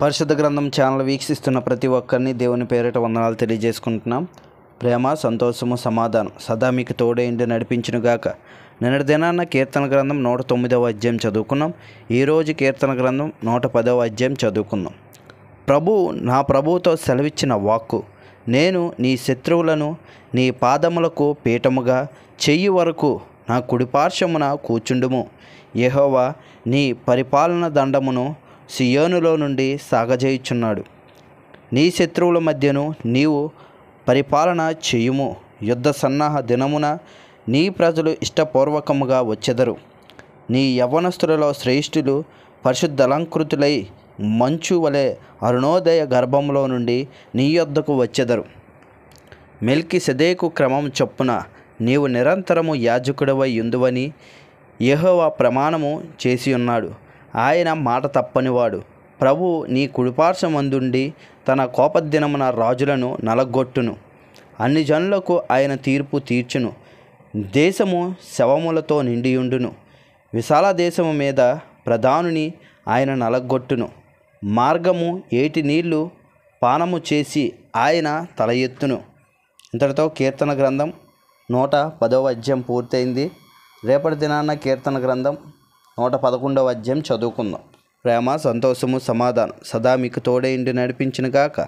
పరిశుద్ధ గ్రంథం ఛానల్ వీక్షిస్తున్న ప్రతి ఒక్కరిని దేవుని పేరిట వందనాలు తెలియజేసుకుంటున్నాం. ప్రేమ, సంతోషము, సమాధానం సదా మీకు తోడేండి నడిపించునుగాక. నిన్నటి దినాన్న కీర్తన గ్రంథం 109వ అధ్యాయం చదువుకున్నాం. ఈరోజు కీర్తన గ్రంథం 110వ అధ్యాయం చదువుకున్నాం. నా ప్రభువుతో సెలవిచ్చిన వాక్కు, నేను నీ శత్రువులను నీ పాదములకు పీఠముగా చెయ్యి వరకు నా కుడిపార్శ్వమున కూర్చుండుము. యెహోవా నీ పరిపాలన దండమును సియోనులో నుండి సాగజేయుచున్నాడు. నీ శత్రువుల మధ్యను నీవు పరిపాలన చేయుము. యుద్ధ సన్నాహ దినమున నీ ప్రజలు ఇష్టపూర్వకముగా వచ్చెదరు. నీ యవ్వనస్తులలో శ్రేష్ఠులు పరిశుద్ధలంకృతులై మంచు వలె అరుణోదయ గర్భంలో నుండి నీ యొద్దకు వచ్చెదరు. మెల్కీసెదెకు క్రమం చొప్పున నీవు నిరంతరము యాజకుడవై యుందువని యెహోవా ప్రమాణము చేసి ఉన్నాడు. ఆయన మాట తప్పనివాడు. ప్రభు నీ కుడిపార్శ్వమందుండి తన కోపదినమున రాజులను నలగొట్టును. అన్ని జనులకు ఆయన తీర్పు తీర్చును. దేశము శవములతో నిండియుండును. విశాల దేశము మీద ప్రధానుని ఆయన నలగొట్టును. మార్గము ఏటి నీళ్లు పానము చేసి ఆయన తల ఎత్తును. ఇంతటితో కీర్తన గ్రంథం 110వ అధ్యాయం పూర్తయింది. రేపటి దినాన్న కీర్తన గ్రంథం 111వ అధ్యాయం చదువుకుందాం. ప్రేమ, సంతోషము, సమాధానం సదా మీకు తోడేండి నడిపించునుగాక.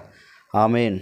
ఆమేన్.